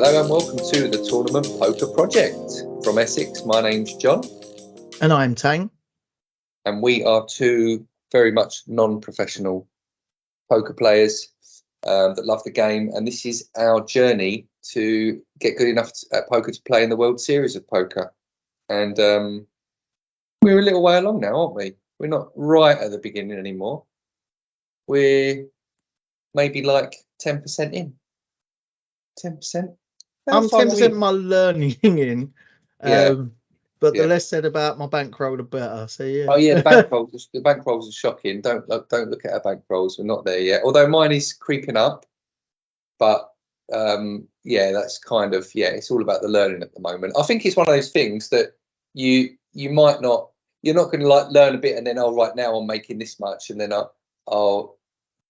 Hello and welcome to the Tournament Poker Project. From Essex, my name's Jon. And I'm Tain. And we are two very much non-professional poker players that love the game. And this is our journey to get good enough at poker to play in the World Series of Poker. And we're a little way along now, aren't we? We're not right at the beginning anymore. We're maybe like 10% in. 10%. I'm 10% my learning in. But the less said about my bankroll, the better. So yeah. Oh yeah, the bankrolls are shocking. Don't look at our bankrolls. We're not there yet. Although mine is creeping up, but that's kind of it's all about the learning at the moment. I think it's one of those things that you might not. You're not going to like learn a bit and then right now I'm making this much and then I'll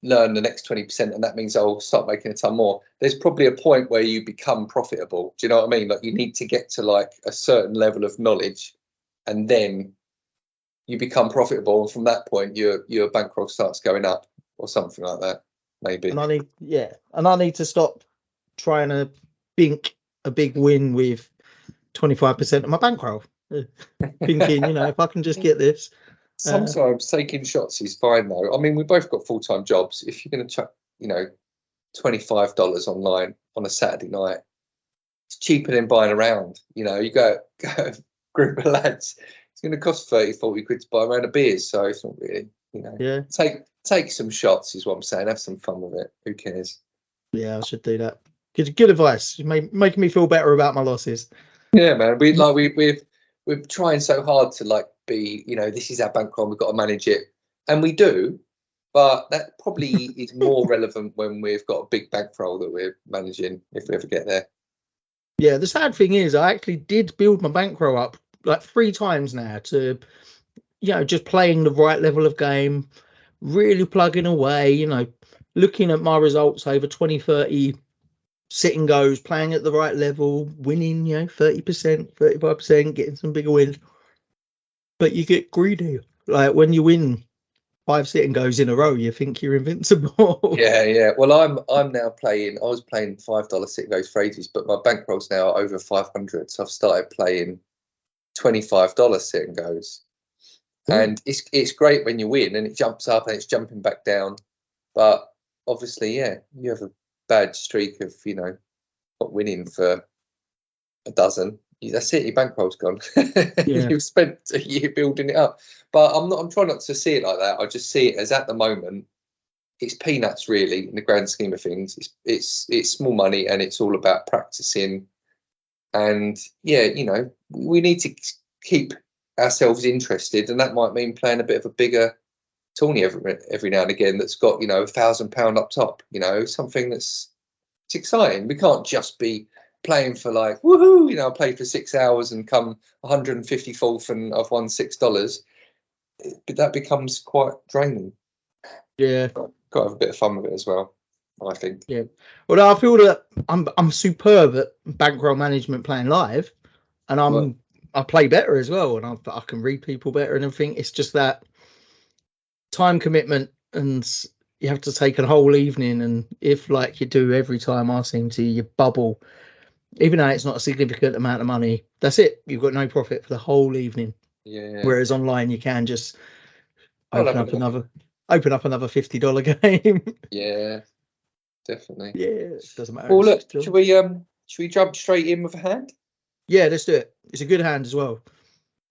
learn the next 20% and that means I'll start making a ton more. There's probably a point where you become profitable. Do you know what I mean? Like you need to get to like a certain level of knowledge and then you become profitable, and from that point your bankroll starts going up or something like that, maybe. And I need to stop trying to bink a big win with 25% of my bankroll. Thinking, if I can just get this. Sometimes taking shots is fine though. I mean, we both got full-time jobs. If you're going to chuck, $25 online on a Saturday night, it's cheaper than buying a round. You go a group of lads, it's going to cost 30-40 quid to buy a round of beers. So it's not really, take some shots is what I'm saying. Have some fun with it. Who cares? Yeah, I should do that. Good advice. Making me feel better about my losses. Yeah, man. We're trying so hard to be, this is our bankroll, we've got to manage it. And we do, but that probably is more relevant when we've got a big bankroll that we're managing, if we ever get there. Yeah, the sad thing is I actually did build my bankroll up like 3 times now to, just playing the right level of game, really plugging away, looking at my results over 20, 30 sit and goes, playing at the right level, winning, 30%, 35%, getting some bigger wins. But you get greedy. Like when you win 5 sit and goes in a row, you think you're invincible. Yeah. Well, I'm now playing. I was playing $5 sit and goes for ages, but my bankroll's now over 500. So I've started playing $25 sit and goes, and it's great when you win and it jumps up and it's jumping back down. But obviously, you have a bad streak of not winning for a dozen. That's it. Your bankroll's gone. You've spent a year building it up. But I'm trying not to see it like that. I just see it as at the moment it's peanuts really in the grand scheme of things. It's small money and it's all about practicing. And we need to keep ourselves interested, and that might mean playing a bit of a bigger tourney every now and again that's got £1,000 up top. Something that's exciting. We can't just be playing for like woohoo. I played for 6 hours and come 154th and I've won $6. But that becomes quite draining. Yeah, got to have a bit of fun with it as well, I think. Yeah. Well, I feel that I'm superb at bankroll management playing live, and I play better as well, and I can read people better and everything. It's just that time commitment, and you have to take a whole evening. And if like you do every time, I seem to, you bubble, even though it's not a significant amount of money. That's it. You've got no profit for the whole evening. Yeah. Whereas online, you can just open up another $50 game. Yeah, definitely. Yeah, it doesn't matter. Well, look, should we jump straight in with a hand? Yeah, let's do it. It's a good hand as well.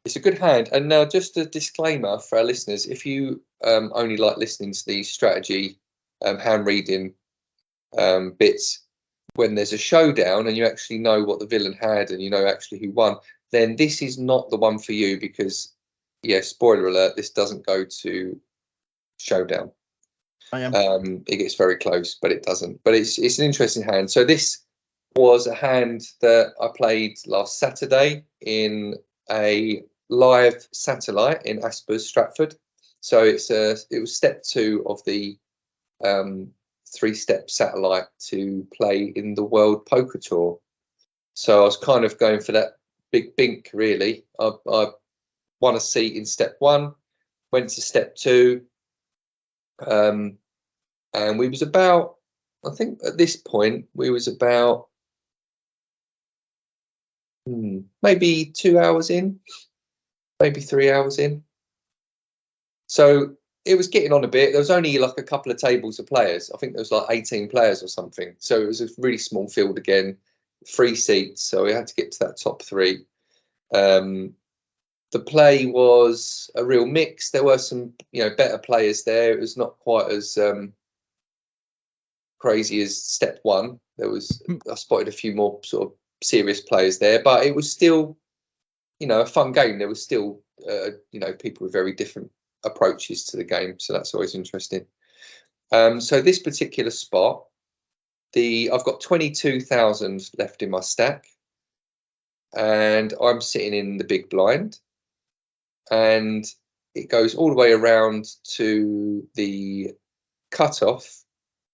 It's a good hand. And now just a disclaimer for our listeners, if you only like listening to these strategy hand reading bits, when there's a showdown and you actually know what the villain had and you know actually who won, then this is not the one for you because, spoiler alert, this doesn't go to showdown. It gets very close, but it doesn't. But it's an interesting hand. So this was a hand that I played last Saturday in a live satellite in Aspers, Stratford. So it was step 2 of the 3-step satellite to play in the World Poker Tour. So I was kind of going for that big bink, really. I won a seat in step 1, went to step 2, and we was about, I think at this point we was about maybe 2 hours in, maybe 3 hours in. So it was getting on a bit. There was only like a couple of tables of players. I think there was like 18 players or something. So it was a really small field again, 3 seats. So we had to get to that top 3. The play was a real mix. There were some, better players there. It was not quite as crazy as step 1. I spotted a few more sort of serious players there, but it was still, a fun game. There was still, people with very different approaches to the game, so that's always interesting. So this particular spot, I've got 22,000 left in my stack, and I'm sitting in the big blind, and it goes all the way around to the cutoff,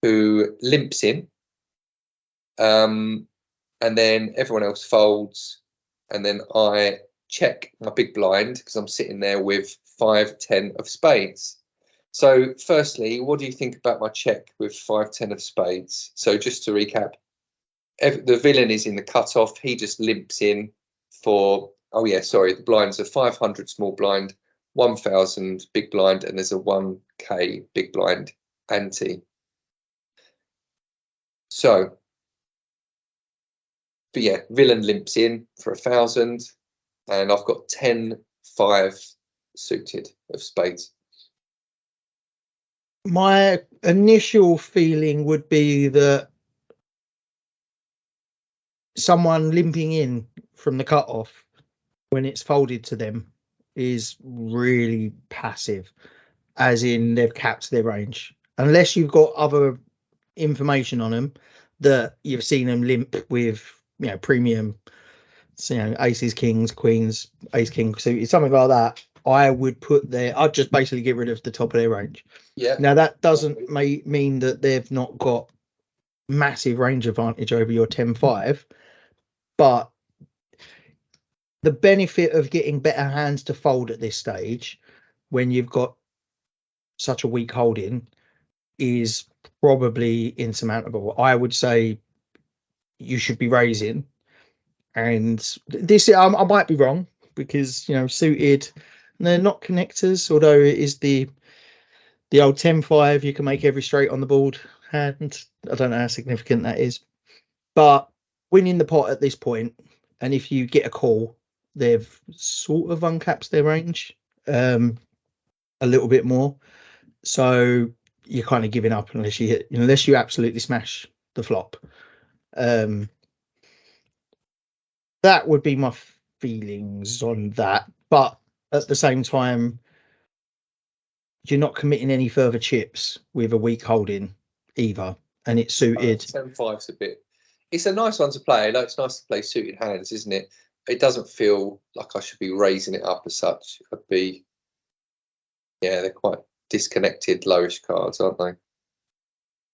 who limps in, and then everyone else folds, and then I check my big blind because I'm sitting there with 5-10 of spades. So firstly, what do you think about my check with 5-10 of spades? So just to recap, the villain is in the cutoff. He just limps in for, the blinds are 500 small blind, 1,000 big blind, and there's a 1k big blind ante. So, but yeah, villain limps in for 1,000, and I've got 10-5 suited of spades. My initial feeling would be that someone limping in from the cutoff when it's folded to them is really passive, as in they've capped their range. Unless you've got other information on them that you've seen them limp with, premium, aces, kings, queens, ace, king suited, something like that, I'd just basically get rid of the top of their range. Yeah. Now that doesn't mean that they've not got massive range advantage over your 10-5, but the benefit of getting better hands to fold at this stage when you've got such a weak holding is probably insurmountable. I would say you should be raising, and this I might be wrong because suited, they're not connectors, although it is the old 10-5, you can make every straight on the board hand. I don't know how significant that is, but winning the pot at this point, and if you get a call, they've sort of uncapped their range a little bit more, so you're kind of giving up unless you absolutely smash the flop. That would be my feelings on that, but at the same time, you're not committing any further chips with a weak holding either, and it's suited. 10-5's a bit. It's a nice one to play. Like, it's nice to play suited hands, isn't it? It doesn't feel like I should be raising it up as such. They're quite disconnected, lowish cards, aren't they?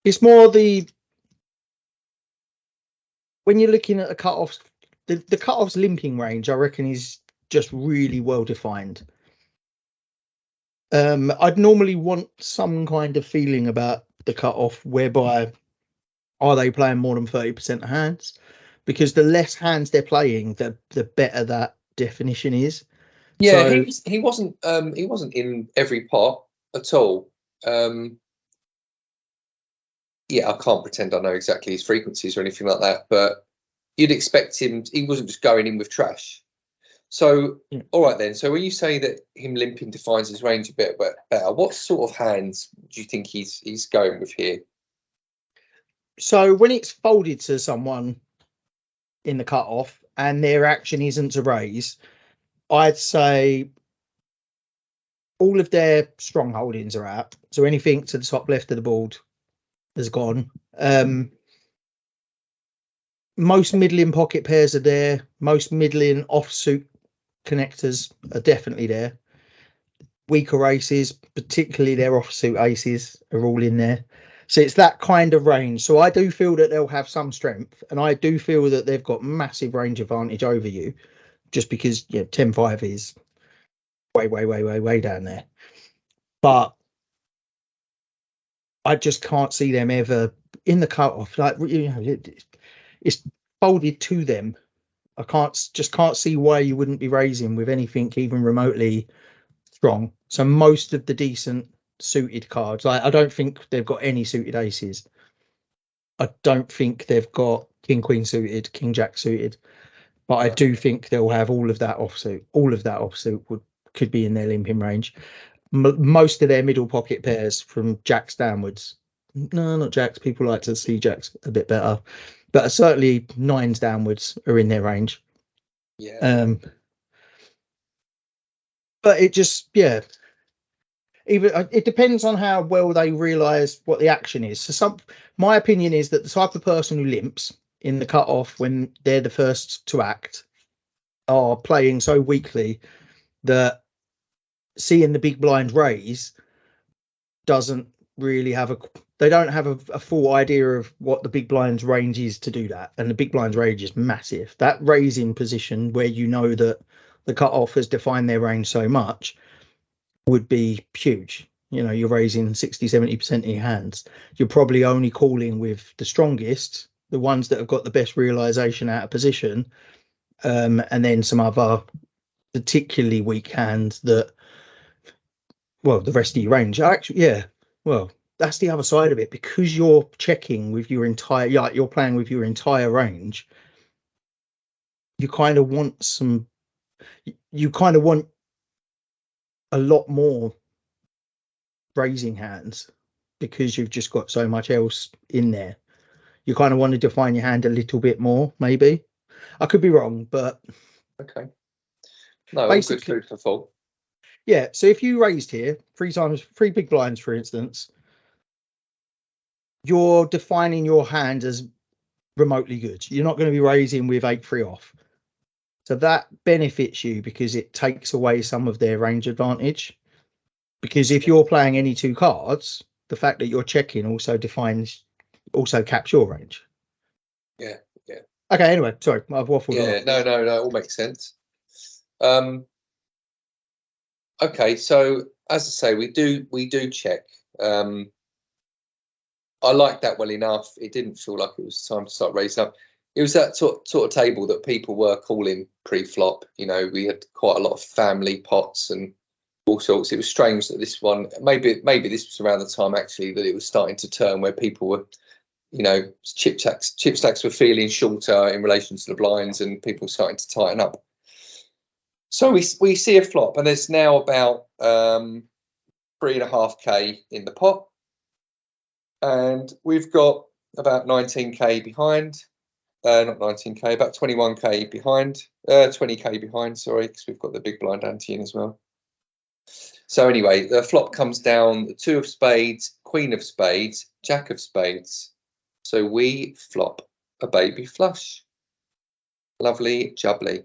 It's more when you're looking at the cutoffs, the cutoffs limping range, I reckon, is just really well defined. I'd normally want some kind of feeling about the cutoff whereby, are they playing more than 30% of hands? Because the less hands they're playing, the better that definition is. Yeah, so, he wasn't in every pot at all. I can't pretend I know exactly his frequencies or anything like that, but you'd expect him. He wasn't just going in with trash. So, all right then. So when you say that him limping defines his range a bit better, what sort of hands do you think he's going with here? So when it's folded to someone in the cutoff and their action isn't to raise, I'd say all of their strong holdings are out. So anything to the top left of the board has gone. Most middling pocket pairs are there. Most middling offsuit connectors are definitely there. Weaker aces, particularly their offsuit aces, are all in there. So it's that kind of range. So I do feel that they'll have some strength, and I do feel that they've got massive range advantage over you, just because 10-5 is way down there. But I just can't see them ever in the cutoff. Like, it's folded to them. I can't see why you wouldn't be raising with anything even remotely strong. So most of the decent suited cards, I don't think they've got any suited aces. I don't think they've got king queen suited, king jack suited, but I do think they'll have all of that offsuit. All of that offsuit could be in their limping range. Most of their middle pocket pairs from jacks downwards. No, not jacks. People like to see jacks a bit better, but certainly nines downwards are in their range. Yeah. But it just, yeah. Even it depends on how well they realise what the action is. So my opinion is that the type of person who limps in the cut-off when they're the first to act are playing so weakly that seeing the big blind raise doesn't really they don't have a full idea of what the big blind's range is to do that. And the big blind's range is massive. That raising position where you know that the cut-off has defined their range so much would be huge. You know, you're raising 60-70% of your hands. You're probably only calling with the strongest, the ones that have got the best realization out of position, and then some other particularly weak hands that, well, the rest of your range. Actually, yeah, well, that's the other side of it. Because you're checking with your entire, you're playing with your entire range, you kind of want a lot more raising hands because you've just got so much else in there. You kind of want to define your hand a little bit more, maybe. I could be wrong, but Okay. No, basically, all good food for thought. Yeah. So if you raised here 3 big blinds, for instance, you're defining your hand as remotely good. You're not going to be raising with 8-3 off. So that benefits you because it takes away some of their range advantage. Because if you're playing any 2 cards, the fact that you're checking also caps your range. Yeah. Okay, anyway, sorry, I've waffled Yeah, on. no, all makes sense. Okay, so as I say, we do check. I liked that well enough. It didn't feel like it was time to start raising up. It was that sort of table that people were calling pre-flop. You know, we had quite a lot of family pots and all sorts. It was strange that this one, maybe this was around the time actually that it was starting to turn where people were, you know, chip stacks were feeling shorter in relation to the blinds and people starting to tighten up. So we see a flop, and there's now about 3.5k in the pot, and we've got about 19k behind. Not 19k, about 21k behind. 20k behind, sorry, because we've got the big blind ante in as well. So anyway, the flop comes down: the 2 of spades, queen of spades, jack of spades. So we flop a baby flush. Lovely jubbly.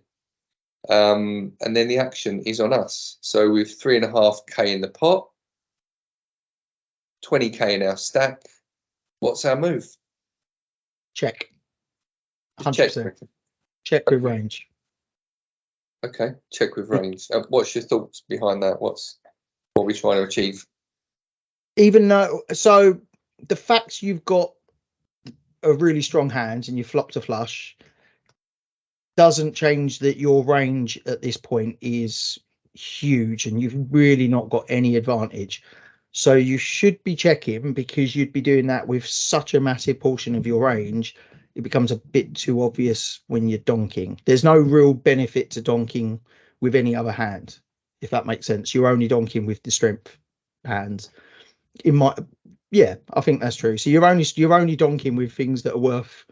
And then the action is on us. So with 3.5k in the pot, 20k in our stack. What's our move? Check. 100%. Check with range. Okay, check with range. What's your thoughts behind that? What are we trying to achieve? Even though, so the fact you've got a really strong hand and you flopped a flush doesn't change that your range at this point is huge and you've really not got any advantage. So you should be checking because you'd be doing that with such a massive portion of your range. It becomes a bit too obvious when you're donking. There's no real benefit to donking with any other hand, if that makes sense. You're only donking with the strength hands. I think that's true. So you're only donking with things that are worth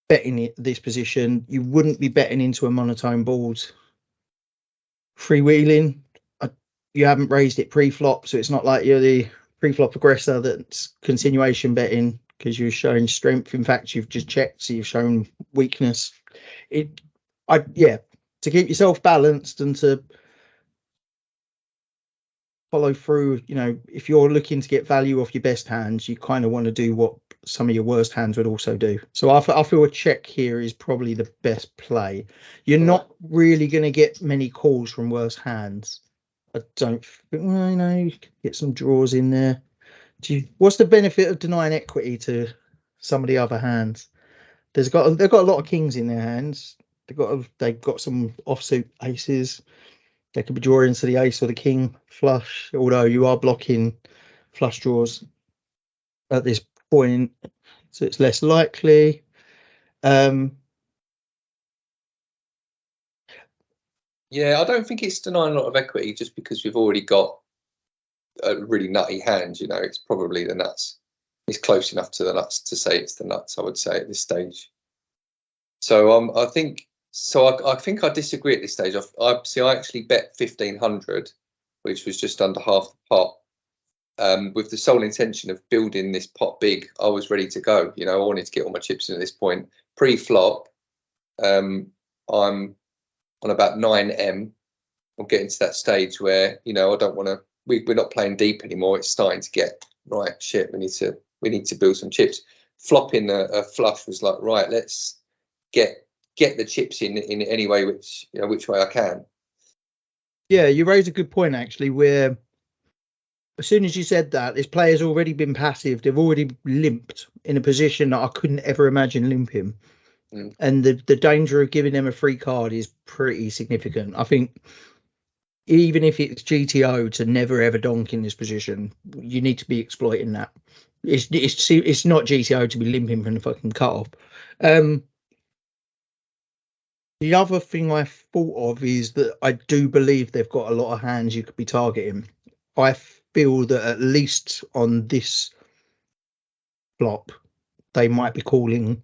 betting at this position. You wouldn't be betting into a monotone board freewheeling. You haven't raised it pre-flop, so it's not like you're the pre-flop aggressor that's continuation betting because you're showing strength. In fact, you've just checked, so you've shown weakness. To keep yourself balanced and to follow through, you know, if you're looking to get value off your best hands, you kind of want to do what some of your worst hands would also do. So I feel a check here is probably the best play. You're not really going to get many calls from worse hands. I don't think, well, you know, you could get some draws in there. What's the benefit of denying equity to some of the other hands? They've got a lot of kings in their hands. they've got some offsuit aces. They could be drawing to the ace or the king flush, although you are blocking flush draws at this point, so it's less likely. Yeah, I don't think it's denying a lot of equity just because we've already got a really nutty hand. It's probably the nuts. It's close enough to the nuts to say it's the nuts, I would say, at this stage. So I think I disagree at this stage. I actually bet 1,500, which was just under half the pot, with the sole intention of building this pot big. I was ready to go. I wanted to get all my chips in at this point. Pre-flop, I'm on about 9M. I'm getting to that stage where I don't want to. We're not playing deep anymore. It's starting to get right. Shit, we need to build some chips. Flopping a flush was like, right, let's get the chips in any way which way I can. Yeah, you raise a good point actually, where as soon as you said that, this player's already been passive. They've already limped in a position that I couldn't ever imagine limping. And the danger of giving them a free card is pretty significant. I think even if it's GTO to never ever donk in this position, you need to be exploiting that. It's not GTO to be limping from the fucking cutoff. The other thing I thought of is that I do believe they've got a lot of hands you could be targeting. I feel that at least on this flop, they might be calling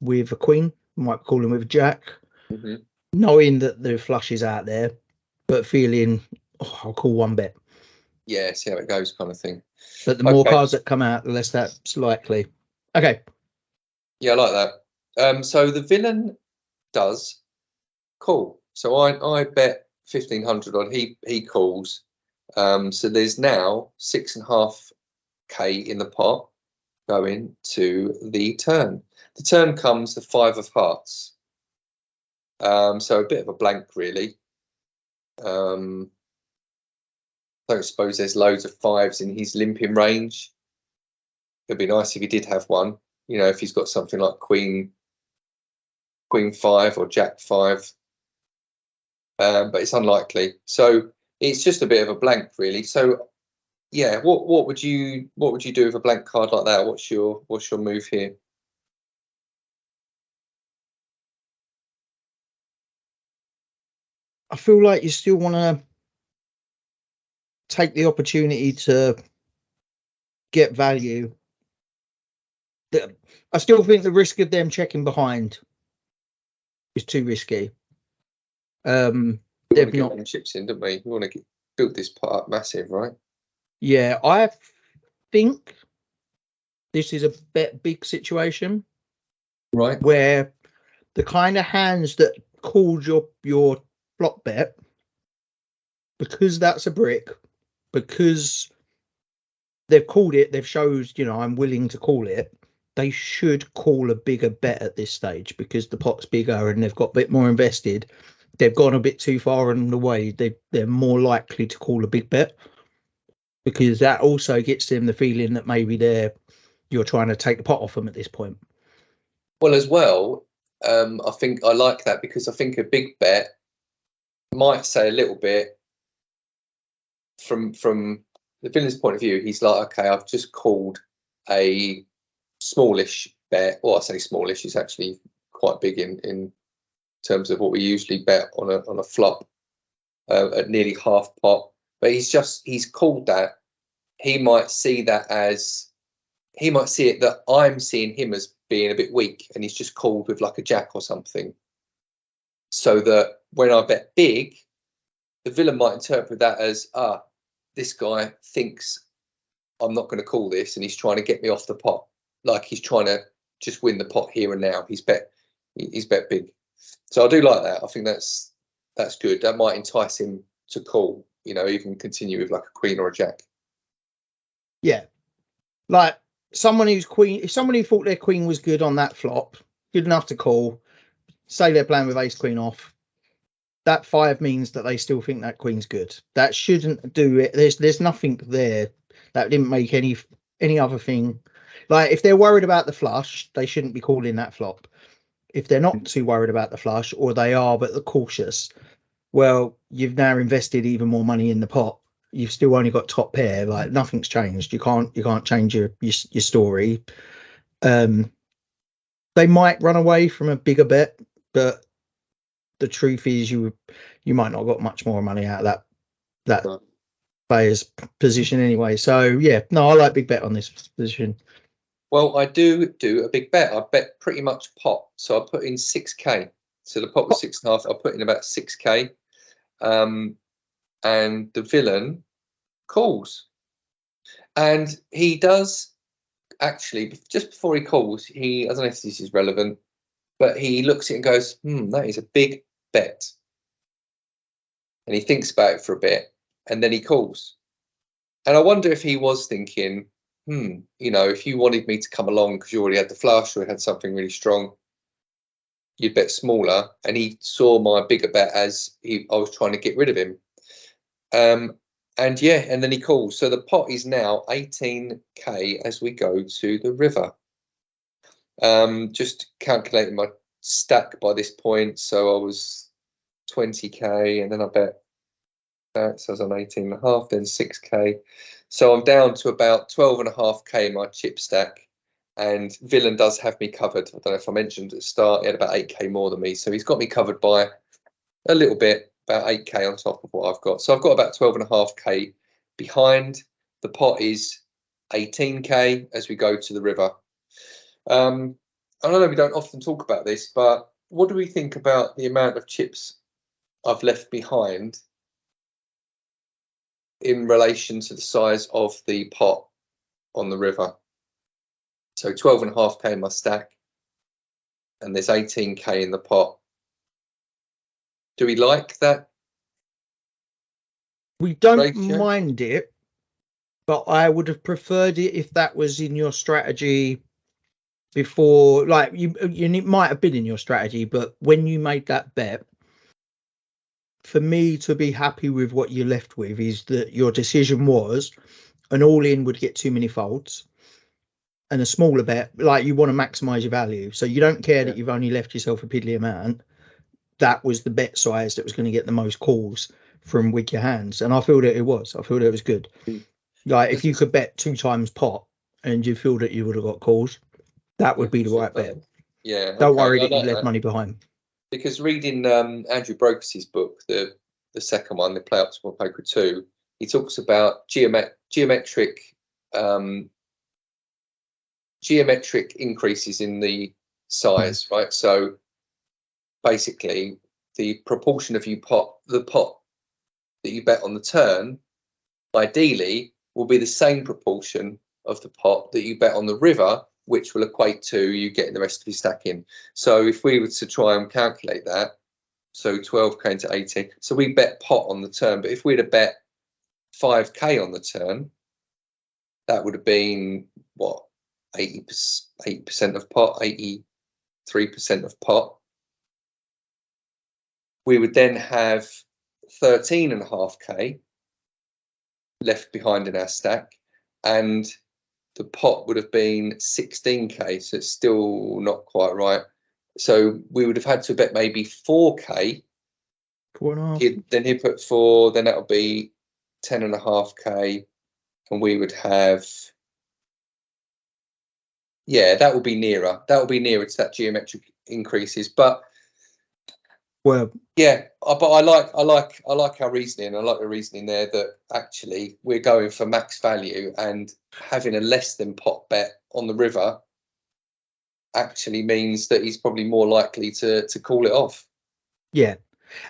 with a queen, might be calling with a jack, knowing that the flush is out there, but feeling, I'll call one bet. Yeah, see how it goes, kind of thing. But the more cards that come out, the less that's likely. Okay. Yeah, I like that. So the villain does call. So I bet 1,500 on he calls. So there's now 6.5k in the pot going to the turn. The turn comes the 5 of hearts. So a bit of a blank, really. Don't suppose there's loads of 5s in his limping range. It'd be nice if he did have one. If he's got something like Queen 5 or Jack 5. But it's unlikely. So it's just a bit of a blank, really. So yeah, what would you do with a blank card like that? What's your move here? I feel like you still want to take the opportunity to get value. I still think the risk of them checking behind is too risky. We want to get them chips in, don't we? We want to build this pot up massive, right? Yeah, I think this is a bet big situation, right? Where the kind of hands that called your flop bet, because that's a brick, because they've called it, they've showed I'm willing to call it. They should call a bigger bet at this stage because the pot's bigger and they've got a bit more invested. They've gone a bit too far on the way. They're more likely to call a big bet because that also gets them the feeling that maybe you're trying to take the pot off them at this point. Well, as well, I think I like that because I think a big bet might say a little bit from the villain's point of view. He's like, okay, I've just called a smallish bet. Well, I say smallish, it's actually quite big in terms of what we usually bet on a flop at nearly half pot. But he's called that. He might see it that I'm seeing him as being a bit weak, and he's just called with like a jack or something. So that when I bet big, the villain might interpret that as, this guy thinks I'm not going to call this, and he's trying to get me off the pot. Like he's trying to just win the pot here and now. He's bet big. So I do like that. I think that's good. That might entice him to call, even continue with like a queen or a jack. Yeah. Like someone who thought their queen was good on that flop, good enough to call, say they're playing with ace queen off. That 5 means that they still think that queen's good. That shouldn't do it. There's nothing there that didn't make any other thing. Like if they're worried about the flush, they shouldn't be calling that flop. If they're not too worried about the flush, or they are but they're cautious, well, you've now invested even more money in the pot. You've still only got top pair. Like, nothing's changed. You can't change your story. They might run away from a bigger bet, but the truth is you might not have got much more money out of that Right. player's position anyway. So yeah, no, I like big bet on this position. Well, I do a big bet. I bet pretty much pot. So I put in 6k. So the pot was 6.5. I put in about 6k. And the villain calls. And he does actually, just before he calls, I don't know if this is relevant, but he looks at it and goes, that is a big bet. And he thinks about it for a bit, and then he calls. And I wonder if he was thinking, if you wanted me to come along because you already had the flush or had something really strong, you'd bet smaller. And he saw my bigger bet as I was trying to get rid of him. And then he calls. So the pot is now 18k as we go to the river. Just calculating my stack by this point. So I was 20k, and then I bet that. So I was on 18.5, then 6k. So I'm down to about 12.5k in my chip stack. And villain does have me covered. I don't know if I mentioned at the start, he had about 8k more than me. So he's got me covered by a little bit, about 8k on top of what I've got. So I've got about 12.5k behind. The pot is 18k as we go to the river. I don't know, we don't often talk about this, but what do we think about the amount of chips I've left behind in relation to the size of the pot on the river? So 12.5k in my stack, and there's 18k in the pot. Do we like that? We don't ratio? mind it, but I would have preferred it if that was in your strategy before. Like, you might have been in your strategy, but when you made that bet, for me to be happy with what you're left with is that your decision was an all-in would get too many folds, and a smaller bet, like, you want to maximize your value, so you don't care that you've only left yourself a piddly amount. That was the bet size that was going to get the most calls from with your hands, and I feel that it was good. Like, if you could bet 2 times pot and you feel that you would have got calls, that would be the right bet. Yeah, don't worry that you left money behind. Because reading Andrew Brokers' book, the second one, the Play Optimal Poker 2, he talks about geometric increases in the size, right? So basically, the proportion of the pot that you bet on the turn, ideally, will be the same proportion of the pot that you bet on the river, which will equate to you getting the rest of your stack in. So if we were to try and calculate that, so 12k into 18, so we bet pot on the turn, but if we'd have bet 5k on the turn, that would have been what, 80% of pot, 83% of pot. We would then have 13.5k left behind in our stack, and the pot would have been 16k, so it's still not quite right. So we would have had to bet maybe 4k. 4.5. Then he put 4, then that'll be 10.5k, and we would have, that will be nearer. That will be nearer to that geometric increases. But well, but I like our reasoning. I like the reasoning there that actually we're going for max value, and having a less than pot bet on the river actually means that he's probably more likely to call it off. Yeah,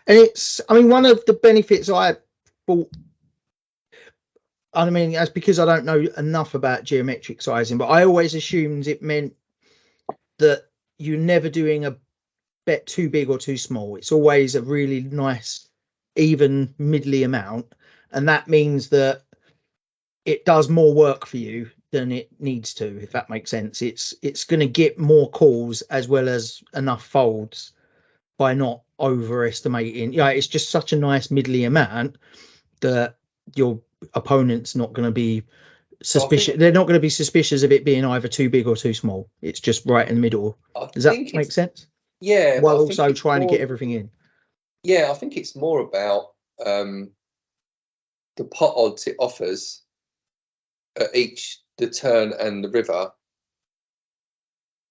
and one of the benefits I bought, that's because I don't know enough about geometric sizing, but I always assumed it meant that you're never doing a bet too big or too small. It's always a really nice, even, middly amount, and that means that it does more work for you than it needs to, if that makes sense. It's going to get more calls as well as enough folds by not overestimating. It's just such a nice middly amount that your opponent's not going to be suspicious. They're not going to be suspicious of it being either too big or too small. It's just right in the middle. Does that make sense? Yeah, while but I think also it's trying to get more. everything in. Yeah, I think it's more about the pot odds it offers at each the turn and the river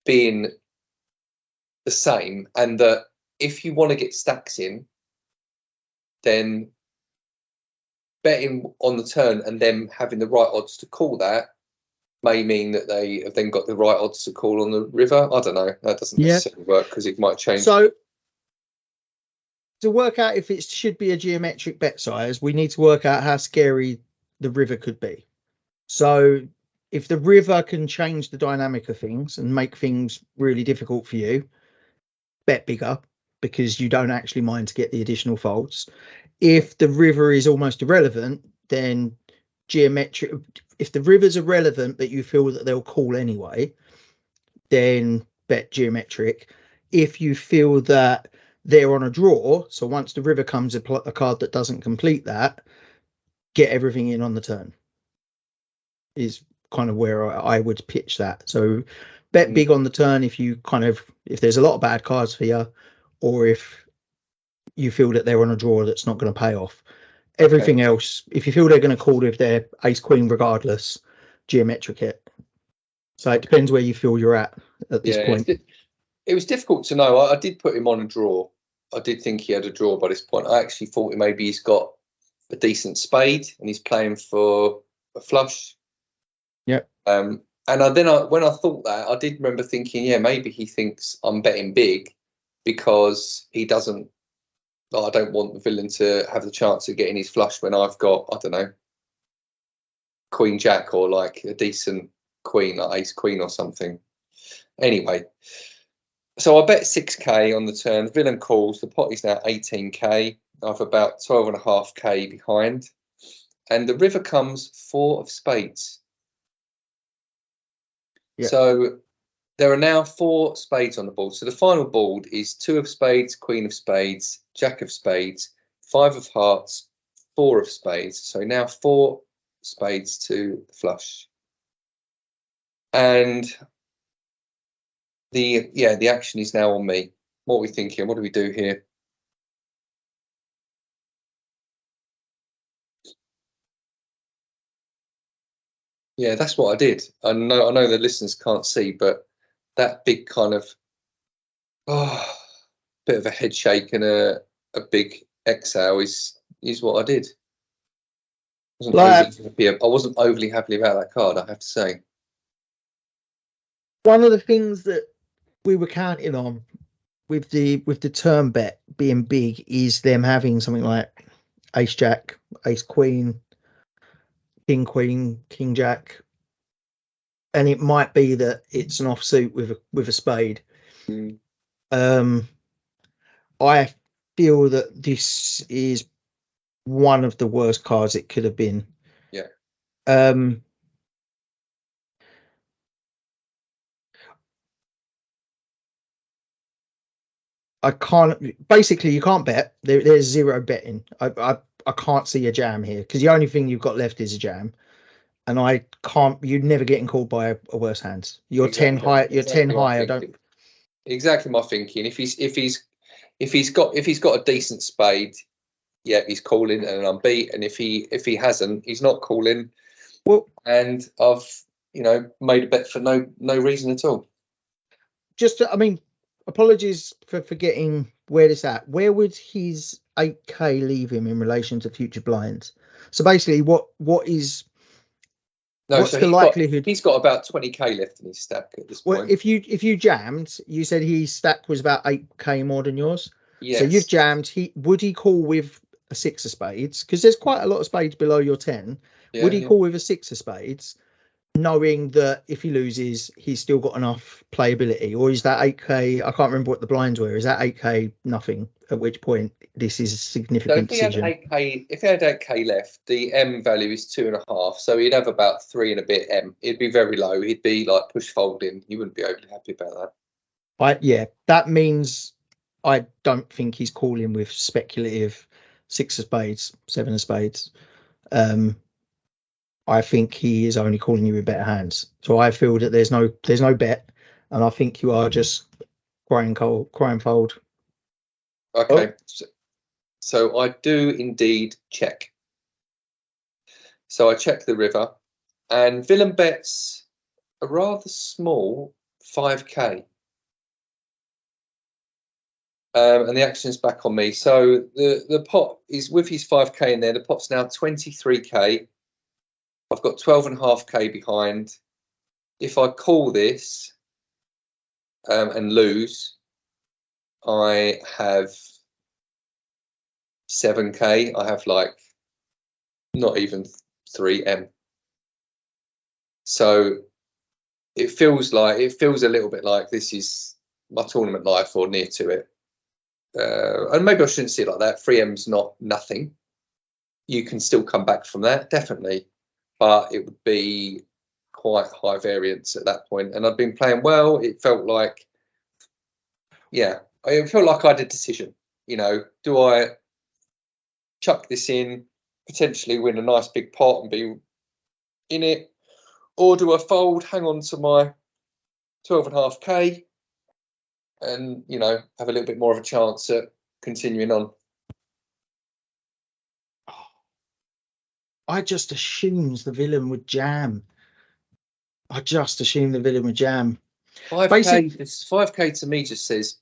being the same, and that if you want to get stacks in, then betting on the turn and them having the right odds to call that may mean that they have then got the right odds to call on the river. I don't know. That doesn't Yeah. necessarily work because it might change. So to work out if it should be a geometric bet size, we need to work out how scary the river could be. So if the river can change the dynamic of things and make things really difficult for you, bet bigger because you don't actually mind to get the additional folds. If the river is almost irrelevant, then geometric. If the river's irrelevant but you feel that they'll call anyway, then bet geometric. If you feel that they're on a draw, so once the river comes a card that doesn't complete that, get everything in on the turn, is kind of where I would pitch that. So bet big on the turn if there's a lot of bad cards for you, or if you feel that they're on a draw that's not going to pay off. Everything else, if you feel they're going to call if they're ace queen regardless, geometric it. So it depends where you feel you're at this point. It was difficult to know. I did put him on a draw. I did think he had a draw by this point. I actually thought maybe he's got a decent spade and he's playing for a flush. Yeah. And when I thought that, I did remember thinking, yeah, maybe he thinks I'm betting big because he doesn't. I don't want the villain to have the chance of getting his flush when I've got, I don't know, Queen Jack or like a decent queen, like ace queen or something. Anyway, so I bet 6k on the turn. The villain calls. The pot is now 18k. I've about 12.5k behind, and the river comes 4 of spades. Yeah. So there are now 4 spades on the board. So the final board is 2 of spades, queen of spades, jack of spades, 5 of hearts, 4 of spades. So now 4 spades to the flush. And the action is now on me. What are we thinking? What do we do here? Yeah, that's what I did. I know the listeners can't see, but that big kind of bit of a head shake and a big exhale is what I did. I wasn't overly happy about that card, I have to say. One of the things that we were counting on with the turn bet being big is them having something like ace jack, ace queen, king queen, king jack, and it might be that it's an offsuit with a spade. I feel that this is one of the worst cards it could have been. Yeah. I can't. Basically, you can't bet. There's zero betting. I can't see a jam here because the only thing you've got left is a jam, and I can't. You're never getting called by a worse hands. You're exactly. 10 high. You're 10 high. I don't. Exactly my thinking. If he's got a decent spade, yeah, he's calling and I'm beat. And if he hasn't, he's not calling. Well, and I've made a bet for no reason at all. Apologies for forgetting where this at. Where would his 8k leave him in relation to future blinds? So basically, what's the likelihood? He's got about 20k left in his stack at this point. Well, if you jammed, you said his stack was about 8k more than yours. Yes. So you've jammed. Would he call with a 6 of spades? Because there's quite a lot of spades below your 10. Yeah, would he call with a 6 of spades, knowing that if he loses, he's still got enough playability? Or is that 8k? I can't remember what the blinds were. Is that 8k nothing? At which point this is a significant decision. If he had 8k left, the M value is 2.5, so he'd have about 3 and a bit M. It'd be very low. He'd be like push folding. He wouldn't be overly happy about that. That means I don't think he's calling with speculative 6 of spades, 7 of spades. I think he is only calling you with better hands. So I feel that there's no bet, and I think you are just crying fold. Okay, so I do indeed check. So I check the river, and villain bets a rather small 5k. And the action's back on me. So the pot is with his 5k in there. The pot's now 23k. I've got 12.5k behind. If I call this and lose, I have 7k. I have like not even 3m. So it feels a little bit like this is my tournament life or near to it. And maybe I shouldn't see it like that. 3m's not nothing. You can still come back from that, definitely, but it would be quite high variance at that point. And I've been playing well. It felt like, I had a decision. Do I chuck this in, potentially win a nice big pot and be in it, or do I fold, hang on to my 12.5k, and have a little bit more of a chance at continuing on? I just assumed the villain would jam. 5k, 5k to me just says,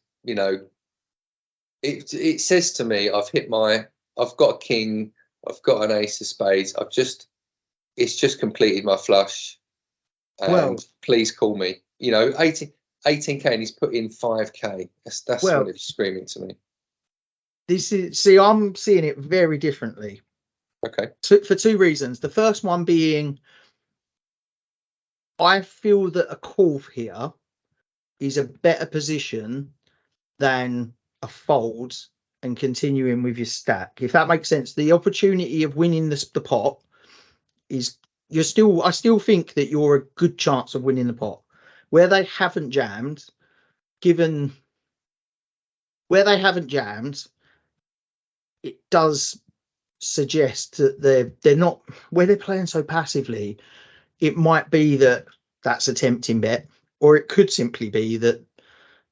it says to me, I've got a king, I've got an ace of spades, it's just completed my flush, and please call me. 18k, and he's put in 5k. That's what it's screaming to me. I'm seeing it very differently. Okay. For two reasons. The first one being, I feel that a call here is a better position than a fold and continuing with your stack. If that makes sense, the opportunity of winning the pot is I still think that you're a good chance of winning the pot. Where they haven't jammed, it does suggest that they're not, where they're playing so passively. It might be that that's a tempting bet, or it could simply be that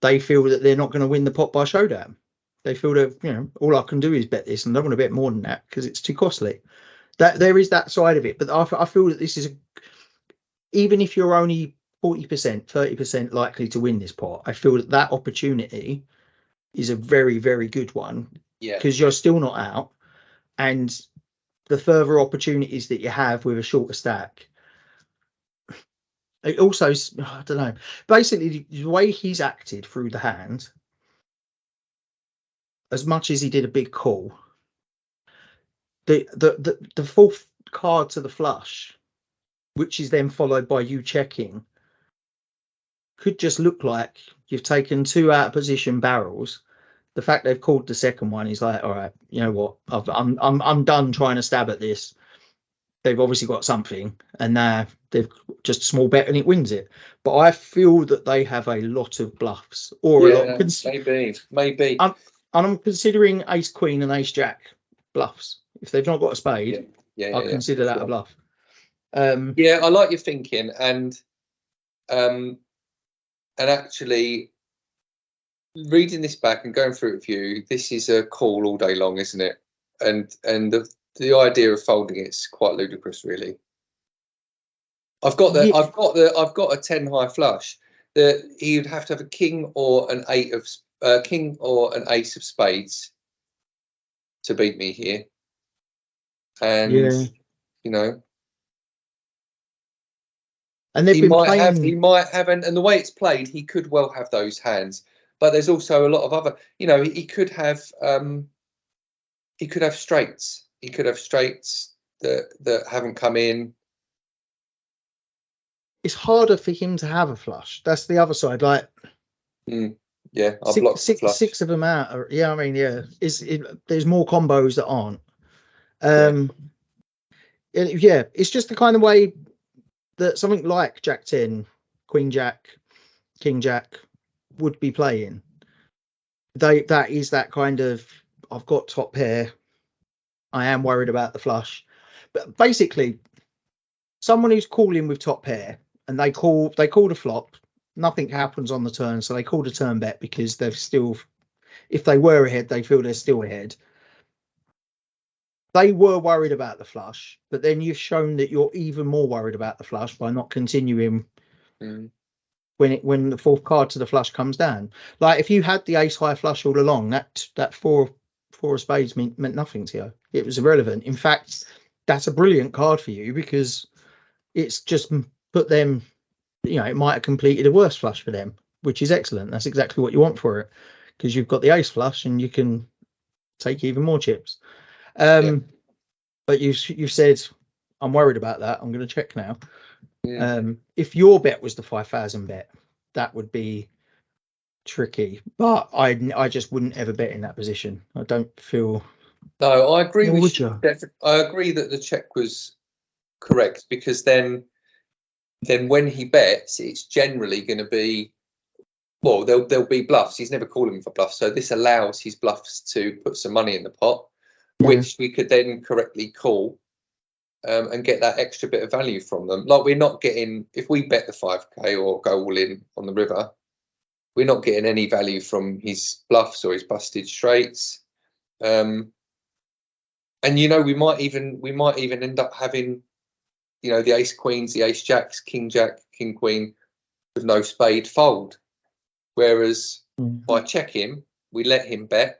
they feel that they're not going to win the pot by showdown. They feel that all I can do is bet this, and I don't want to bet more than that because it's too costly. That there is that side of it, but I feel that this is even if you're only 40%, 30% likely to win this pot, I feel that opportunity is a very, very good one. Yeah, because you're still not out, and the further opportunities that you have with a shorter stack. It also, I don't know, basically the way he's acted through the hand, as much as he did a big call, the fourth card to the flush, which is then followed by you checking, could just look like you've taken two out of position barrels. The fact they've called the second one is like, all right, you know what, I'm done trying to stab at this. They've obviously got something, and now they've just a small bet and it wins it. But I feel that they have a lot of bluffs, or a lot. Maybe. I'm considering ace queen and ace jack bluffs. If they've not got a spade, I'll consider that a bluff. I like your thinking, and actually reading this back and going through it with you, this is a call all day long, isn't it? And the idea of folding it's quite ludicrous, really. I've got a 10 high flush that he would have to have a king or an ace of spades to beat me here, and and he might have, and the way it's played, he could well have those hands. But there's also a lot of other, he could have straights. He could have straights that haven't come in. It's harder for him to have a flush. That's the other side. Like, I blocked six of them out. There's more combos that aren't. It's just the kind of way that something like Jack 10, Queen Jack, King Jack would be playing. That is that kind of, I've got top pair, I am worried about the flush. But basically, someone who's calling with top pair and they call the flop, nothing happens on the turn, so they called a turn bet because they've still, if they were ahead, they feel they're still ahead. They were worried about the flush, but then you've shown that you're even more worried about the flush by not continuing when the fourth card to the flush comes down. Like if you had the ace high flush all along, that four of spades meant nothing to you. It was irrelevant. In fact, that's a brilliant card for you because it's just put them, it might have completed a worse flush for them, which is excellent. That's exactly what you want for it because you've got the ace flush and you can take even more chips. But you said, I'm worried about that. I'm going to check now. If your bet was the 5,000 bet, that would be tricky. But I just wouldn't ever bet in that position. I don't feel. No, I agree with you. I agree that the check was correct because then when he bets, it's generally going to be, well, there'll be bluffs. He's never calling for bluffs, so this allows his bluffs to put some money in the pot, which we could then correctly call and get that extra bit of value from them. Like we're not getting, if we bet the 5k or go all in on the river, we're not getting any value from his bluffs or his busted straights. And we might even end up having, the ace queens, the ace jacks, king jack, king queen with no spade fold. Whereas by checking, we let him bet.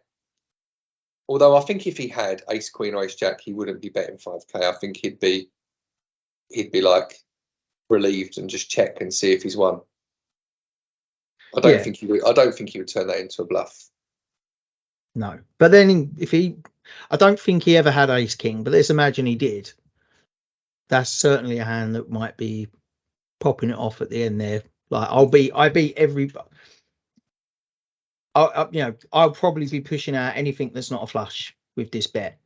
Although I think if he had ace queen or ace jack, he wouldn't be betting 5k. I think he'd be like relieved and just check and see if he's won. I don't think he would turn that into a bluff. No, but then I don't think he ever had ace king. But let's imagine he did. That's certainly a hand that might be popping it off at the end there. Like I beat every. I'll probably be pushing out anything that's not a flush with this bet.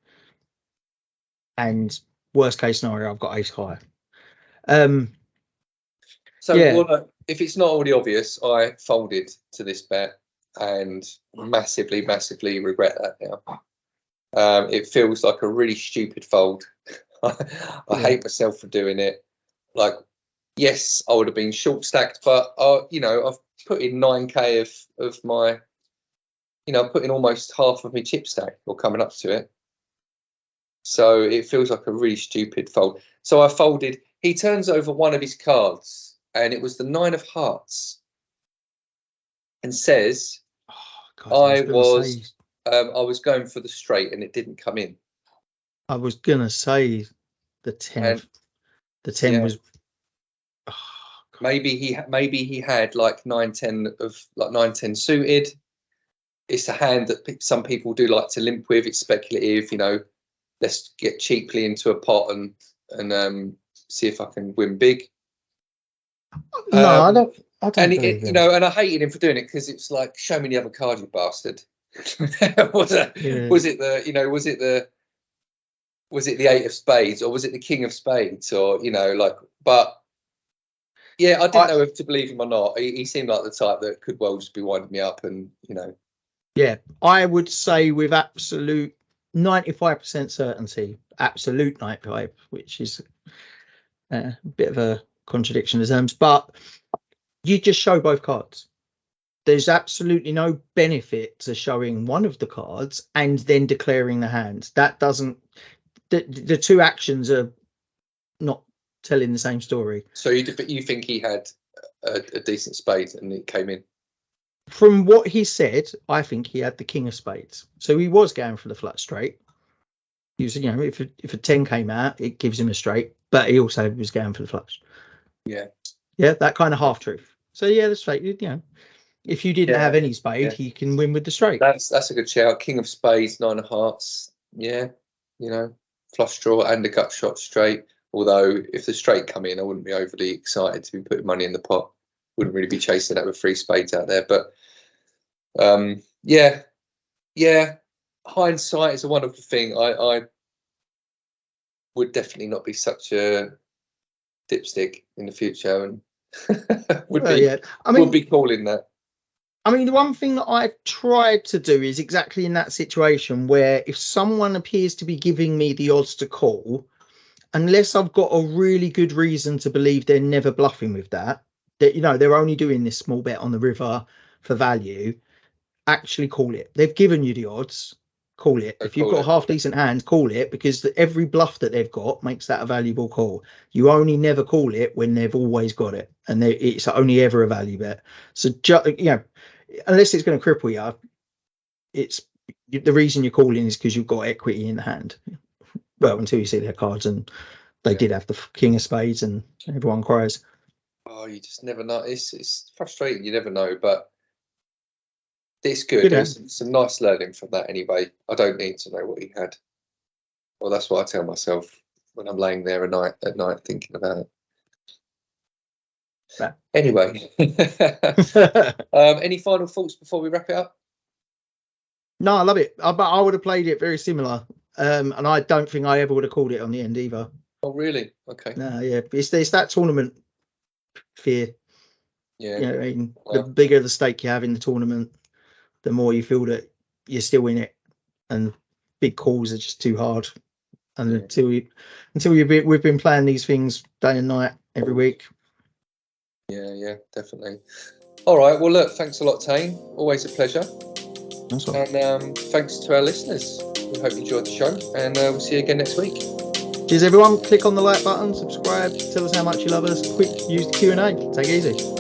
And worst case scenario, I've got ace high. If it's not already obvious, I folded to this bet and massively, massively regret that now. It feels like a really stupid fold. I hate myself for doing it. Like, yes, I would have been short stacked, but I've put in 9k of my. I put in almost half of my chip stack or coming up to it. So it feels like a really stupid fold. So I folded. He turns over one of his cards and it was the 9 of hearts and says, I was going for the straight and it didn't come in. I was going to say the 10. The 10 was. Maybe he had like 9-10 suited. It's a hand that some people do like to limp with. It's speculative, let's get cheaply into a pot and see if I can win big. No, I don't. And I hated him for doing it because it's like, show me the other card, you bastard. Was it the 8 of spades or was it the king of spades or but yeah, I didn't know if to believe him or not. He seemed like the type that could well just be winding me up and Yeah, I would say with absolute 95% certainty, absolute 95, which is a bit of a contradiction in terms, but you just show both cards. There's absolutely no benefit to showing one of the cards and then declaring the hand. That doesn't, the two actions are not telling the same story. So you think he had a decent spade and it came in? From what he said, I think he had the king of spades. So he was going for the flat straight. He was, if a 10 came out, it gives him a straight, but he also was going for the flush. Yeah. Yeah, that kind of half truth. So yeah, the straight, if you didn't have any spade, he can win with the straight. That's a good shout. King of spades, 9 of hearts. Yeah, flush draw and a gut shot straight. Although if the straight come in, I wouldn't be overly excited to be putting money in the pot. Wouldn't really be chasing that with 3 spades out there. But hindsight is a wonderful thing. I would definitely not be such a dipstick in the future and would be calling that. I mean, the one thing that I tried to do is exactly in that situation where if someone appears to be giving me the odds to call, unless I've got a really good reason to believe they're never bluffing with that, that, you know, they're only doing this small bet on the river for value, actually call it. They've given you the odds. Call it. If you've got half decent hands, call it, because every bluff that they've got makes that a valuable call. You only never call it when they've always got it, and it's only ever a value bet. So, you know, unless it's going to cripple you, it's the reason you're calling is because you've got equity in the hand. Well, until you see their cards, and they did have the king of spades, and everyone cries. Oh, you just never know. It's frustrating. You never know, but it's good. There's some nice learning from that anyway. I don't need to know what he had. Well, that's what I tell myself when I'm laying there at night thinking about it. Yeah. Anyway, any final thoughts before we wrap it up? No, I love it. I would have played it very similar, and I don't think I ever would have called it on the end either. Oh, really? Okay. No, yeah, it's that tournament fear. Yeah. You know, I mean, the bigger the stake you have in the tournament, the more you feel that you're still in it, and big calls are just too hard. And we've been playing these things day and night every week. Yeah, definitely. All right. Well, look, thanks a lot, Tain. Always a pleasure. That's right. And thanks to our listeners. We hope you enjoyed the show, and we'll see you again next week. Cheers, everyone. Click on the like button, subscribe, tell us how much you love us. Quick, use the Q&A. Take it easy.